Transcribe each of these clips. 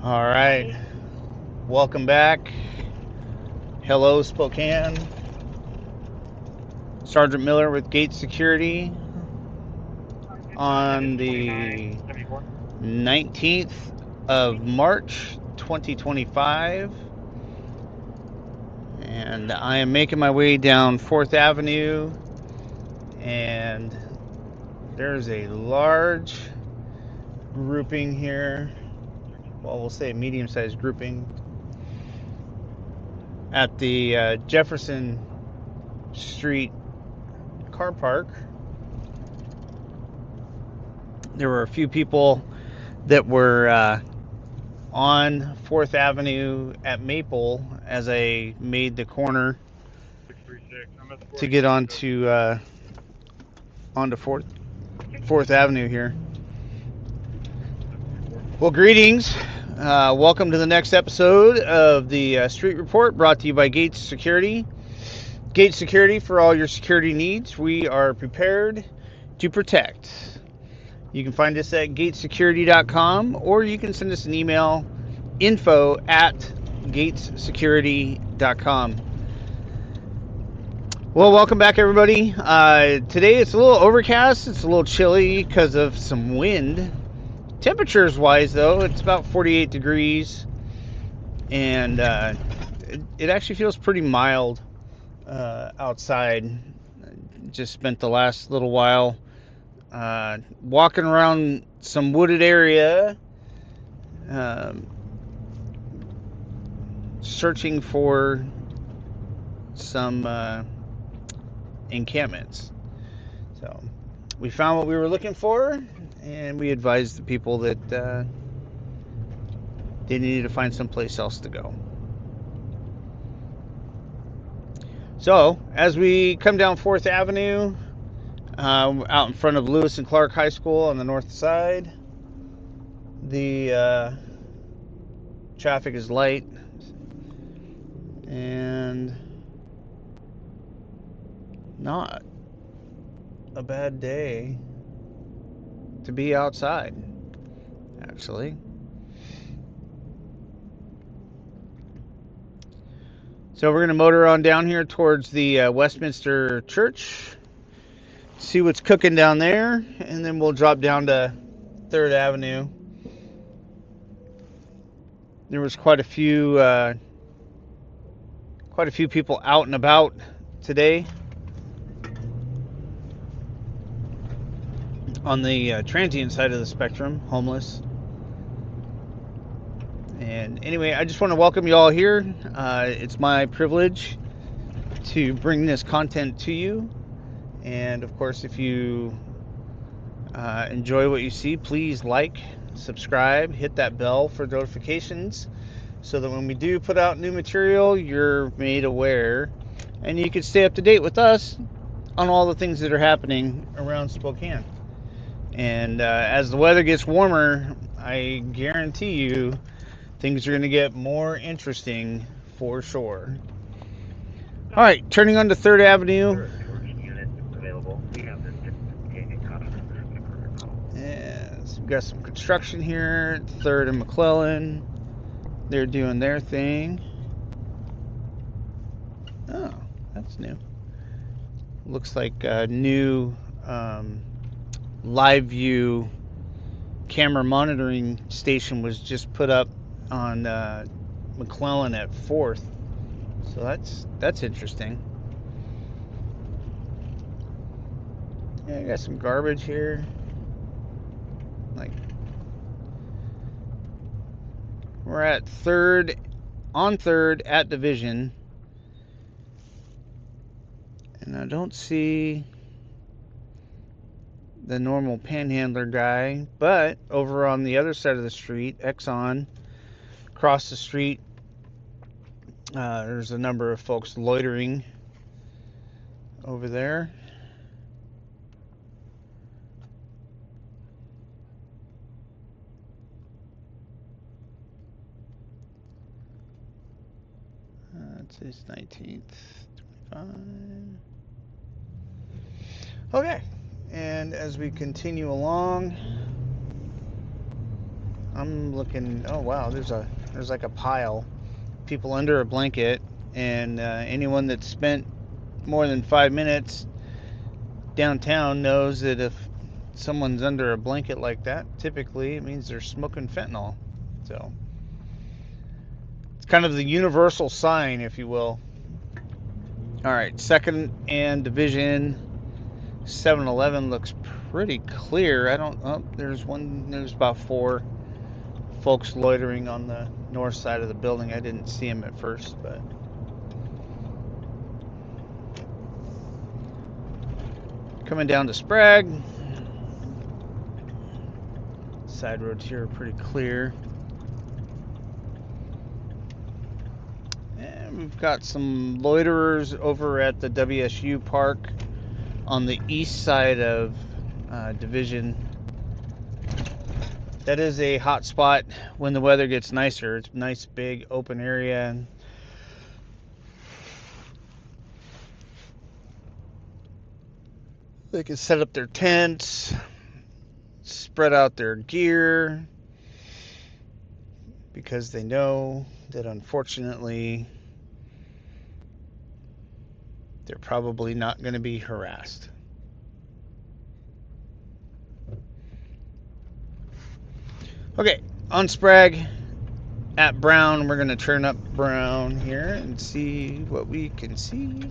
All right, welcome back. Hello, Spokane. Sergeant Miller with Gate Security on the 19th of March, 2025. And I am making my way down 4th Avenue, and there's a large grouping here. Well, we'll say a medium-sized grouping at the Jefferson Street car park. There were a few people that were on 4th Avenue at Maple as I made the corner to get onto 4th Avenue here. Well, greetings. Welcome to the next episode of the Street Report, brought to you by Gates Security. Gates Security, for all your security needs. We are prepared to protect. You can find us at gatesecurity.com, or you can send us an email, info@gatesecurity.com. Well, welcome back, everybody. Today it's a little overcast. It's a little chilly because of some wind. Temperatures wise, though, it's about 48 degrees, and it actually feels pretty mild outside. Just spent the last little while walking around some wooded area, searching for some encampments. So we found what we were looking for, and we advised the people that they needed to find someplace else to go. So as we come down 4th Avenue, out in front of Lewis and Clark High School on the north side, the traffic is light, and not a bad day to be outside, actually. So we're going to motor on down here towards the Westminster Church, see what's cooking down there, and then we'll drop down to 3rd Avenue. There was quite a few people out and about today on the transient side of the spectrum, homeless. And anyway, I just want to welcome you all here. It's my privilege to bring this content to you. And of course, if you enjoy what you see, please like, subscribe, hit that bell for notifications so that when we do put out new material, you're made aware and you can stay up to date with us on all the things that are happening around Spokane. And as the weather gets warmer, I guarantee you things are going to get more interesting for sure. All right, turning on to 3rd Avenue. Yes, we've got some construction here. 3rd and McClellan. They're doing their thing. Oh, that's new. Looks like a new live view camera monitoring station was just put up on McClellan at 4th. So that's interesting. Yeah, I got some garbage here. Like, we're at 3rd, on 3rd at Division, and I don't see the normal panhandler guy, but over on the other side of the street, Exxon, across the street, there's a number of folks loitering over there. It's 19th, 25. Okay, and as we continue along, I'm looking. Oh wow, there's like a pile, people under a blanket, and anyone that's spent more than 5 minutes downtown knows that if someone's under a blanket like that, typically it means they're smoking fentanyl. So it's kind of the universal sign, if you will. All right, Second and Division. 7-Eleven looks pretty clear. I don't. Oh, there's one. There's about 4 folks loitering on the north side of the building. I didn't see them at first, but coming down to Sprague. Side roads here are pretty clear. And we've got some loiterers over at the WSU Park on the east side of Division. That is a hot spot when the weather gets nicer. It's a nice big open area. They can set up their tents, spread out their gear, because they know that unfortunately they're probably not going to be harassed. Okay, on Sprague at Brown, we're going to turn up Brown here and see what we can see.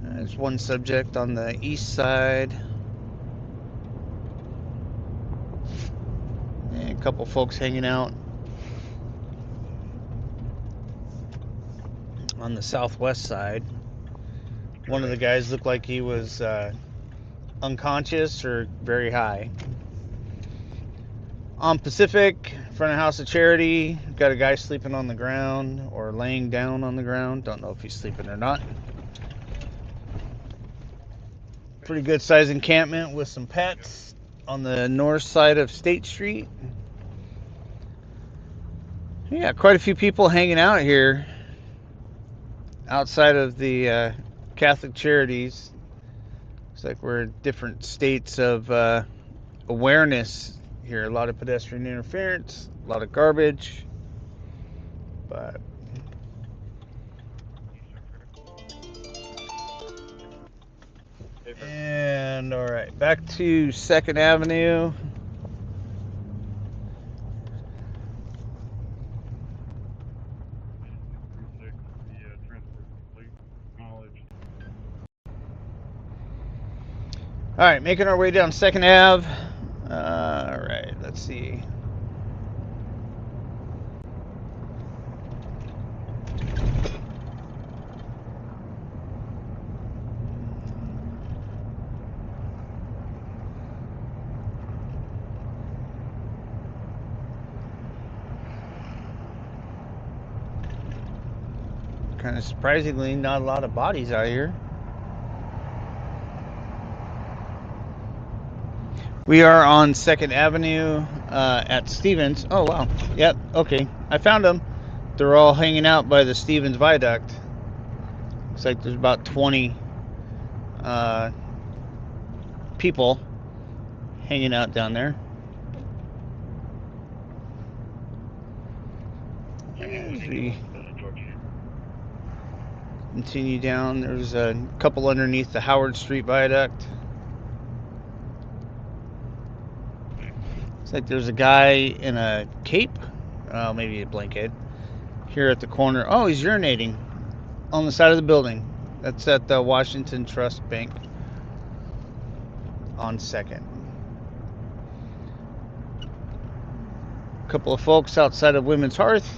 There's one subject on the east side. And a couple folks hanging out on the southwest side. One of the guys looked like he was unconscious or very high. On Pacific, in front of House of Charity, got a guy sleeping on the ground or laying down on the ground. Don't know if he's sleeping or not. Pretty good size encampment with some pets on the north side of State Street. Yeah, quite a few people hanging out here outside of the Catholic Charities. Looks like we're in different states of awareness here. A lot of pedestrian interference, a lot of garbage, but and all right, back to 2nd Avenue. All right, making our way down 2nd Ave. All right, let's see. Kind of surprisingly, not a lot of bodies out here. We are on 2nd Avenue at Stevens. Oh, wow. Yep, okay. I found them. They're all hanging out by the Stevens Viaduct. Looks like there's about 20 people hanging out down there. As we continue down, there's a couple underneath the Howard Street Viaduct. Looks like there's a guy in a cape, maybe a blanket, here at the corner. Oh, he's urinating on the side of the building. That's at the Washington Trust Bank on 2nd. A couple of folks outside of Women's Hearth.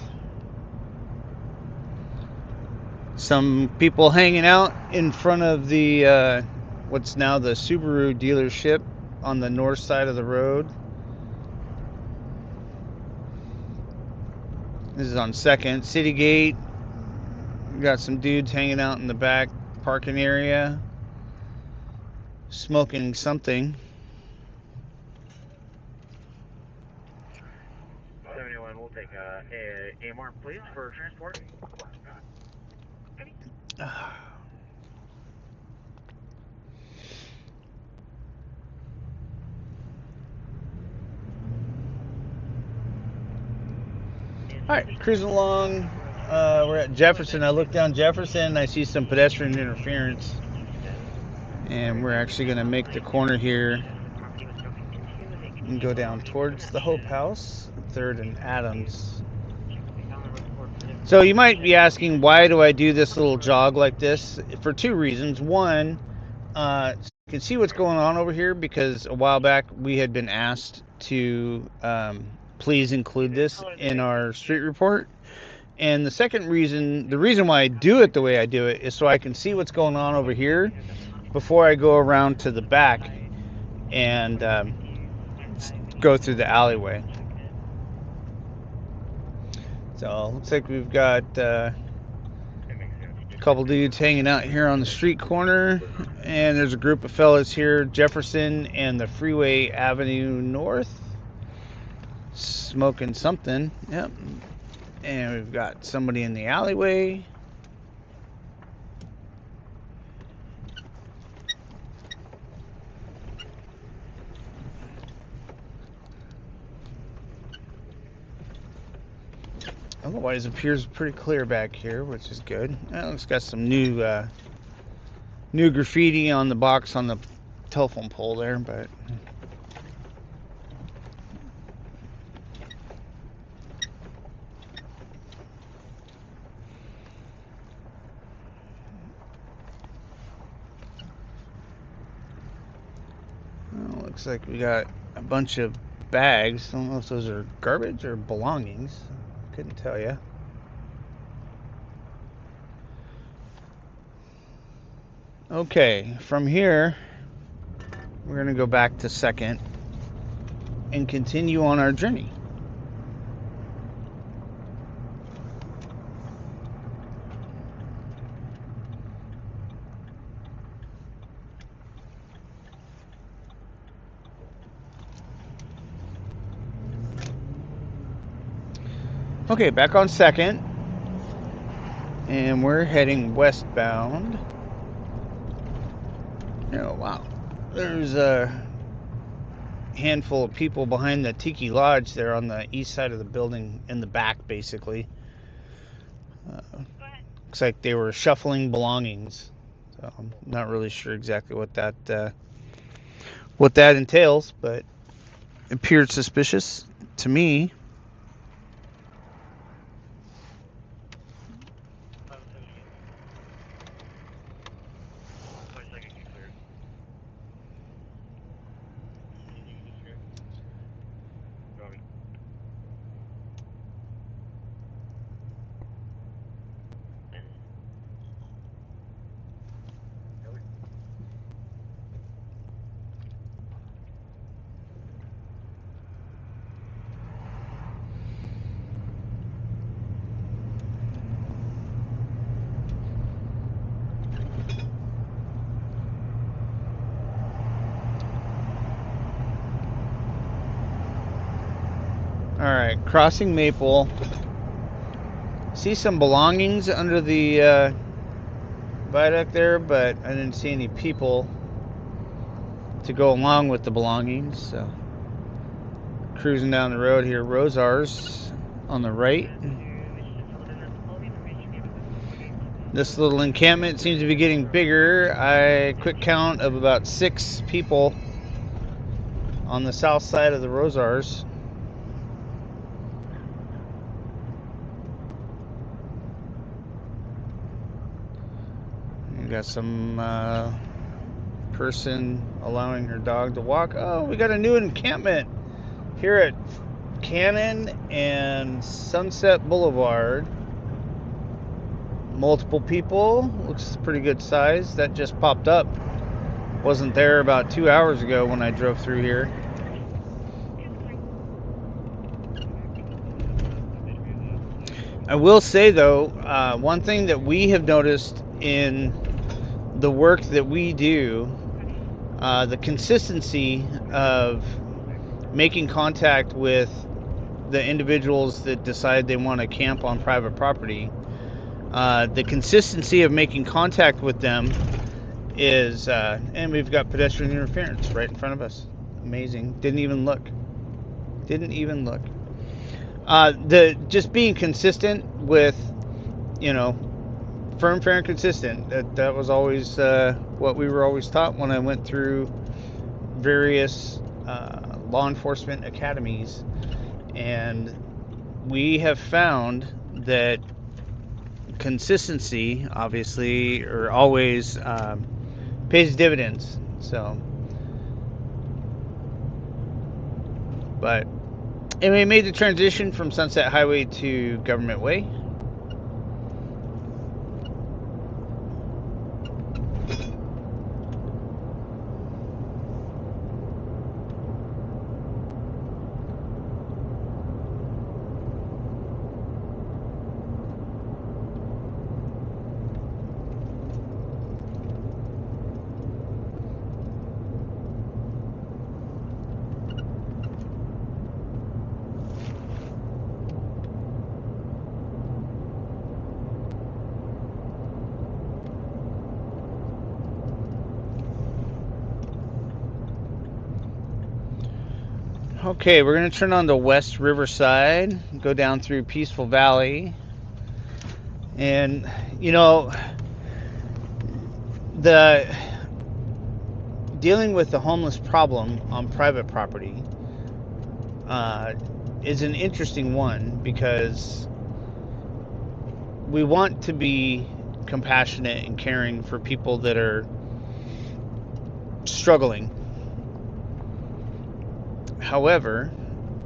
Some people hanging out in front of the what's now the Subaru dealership on the north side of the road. This is on 2nd. City Gate. We got some dudes hanging out in the back parking area, smoking something. 71, we'll take a AMR, please, for transport. Alright, cruising along. We're at Jefferson. I look down Jefferson. I see some pedestrian interference. And we're actually going to make the corner here and go down towards the Hope House, 3rd and Adams. So you might be asking, why do I do this little jog like this? For two reasons. One, so you can see what's going on over here, because a while back we had been asked to please include this in our street report. And the second reason, the reason why I do it the way I do it, is so I can see what's going on over here before I go around to the back and go through the alleyway. So looks like we've got a couple dudes hanging out here on the street corner, and there's a group of fellas here, Jefferson and the Freeway Avenue North, smoking something. Yep. And we've got somebody in the alleyway. Otherwise, it appears pretty clear back here, which is good. Well, it's got some new graffiti on the box on the telephone pole there, but well, looks like we got a bunch of bags. I don't know if those are garbage or belongings. Couldn't tell you. Okay, from here, we're going to go back to 2nd and continue on our journey. Okay, back on 2nd, and we're heading westbound. Oh, wow. There's a handful of people behind the Tiki Lodge there on the east side of the building, in the back, basically. Looks like they were shuffling belongings. So I'm not really sure exactly what that entails, but it appeared suspicious to me. Alright, crossing Maple. See some belongings under the viaduct there, but I didn't see any people to go along with the belongings. So, cruising down the road here, Rosars on the right. This little encampment seems to be getting bigger. Quick count of about 6 people on the south side of the Rosars. We got some person allowing her dog to walk. Oh, we got a new encampment here at Cannon and Sunset Boulevard. Multiple people. Looks pretty good size. That just popped up. Wasn't there about 2 hours ago when I drove through here. I will say though, one thing that we have noticed in the work that we do, the consistency of making contact with the individuals that decide they want to camp on private property, the consistency of making contact with them is, and we've got pedestrian interference right in front of us. Amazing. Didn't even look. The just being consistent with, you know, firm, fair, and consistent. That was always what we were always taught when I went through various law enforcement academies, and we have found that consistency, obviously, or always pays dividends. So, but and we made the transition from Sunset Highway to Government Way. Okay, we're going to turn on the West Riverside, go down through Peaceful Valley. And, you know, the dealing with the homeless problem on private property is an interesting one, because we want to be compassionate and caring for people that are struggling. However,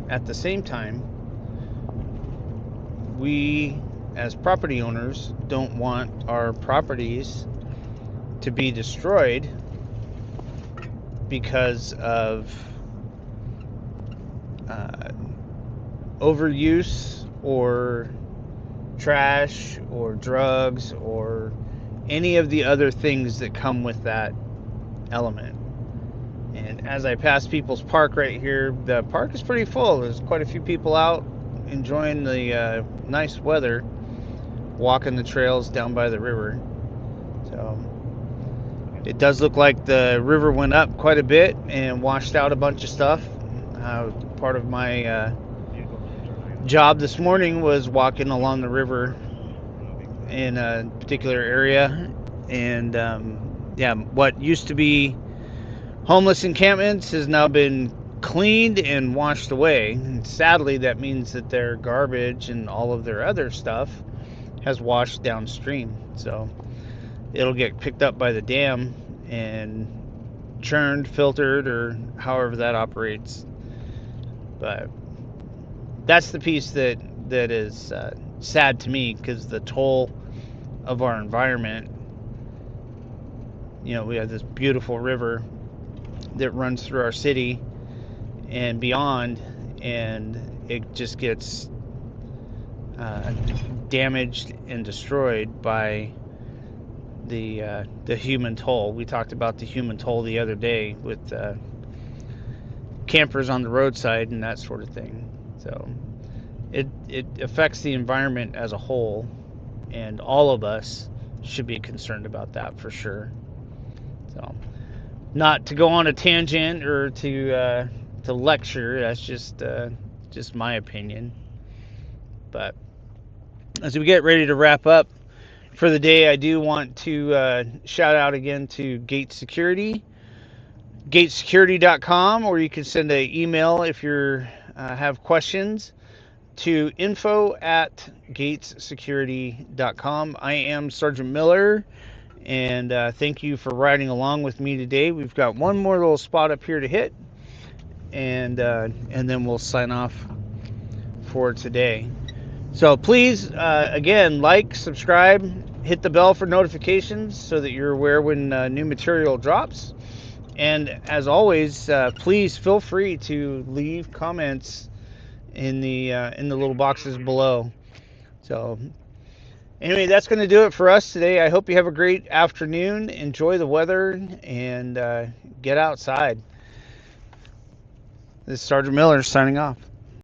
at the same time, we as property owners don't want our properties to be destroyed because of overuse or trash or drugs or any of the other things that come with that element. And as I pass People's Park right here, the park is pretty full. There's quite a few people out enjoying the nice weather, walking the trails down by the river. So it does look like the river went up quite a bit and washed out a bunch of stuff. Part of my job this morning was walking along the river in a particular area, and yeah, what used to be homeless encampments has now been cleaned and washed away. And sadly, that means that their garbage and all of their other stuff has washed downstream. So it'll get picked up by the dam and churned, filtered, or however that operates. But that's the piece that is sad to me, because the toll of our environment. You know, we have this beautiful river that runs through our city and beyond, and it just gets damaged and destroyed by the human toll. We talked about the human toll the other day with campers on the roadside and that sort of thing. So it affects the environment as a whole, and all of us should be concerned about that for sure. So, not to go on a tangent or to lecture, that's just my opinion. But as we get ready to wrap up for the day, I do want to shout out again to Gates Security, gatesecurity.com, or you can send an email if you have questions to info@gatessecurity.com. I am Sergeant Miller, and thank you for riding along with me today. We've got one more little spot up here to hit, and then we'll sign off for today. So please, again, like, subscribe, hit the bell for notifications so that you're aware when new material drops. And as always, please feel free to leave comments in the little boxes below. So anyway, that's going to do it for us today. I hope you have a great afternoon. Enjoy the weather and get outside. This is Sergeant Miller signing off.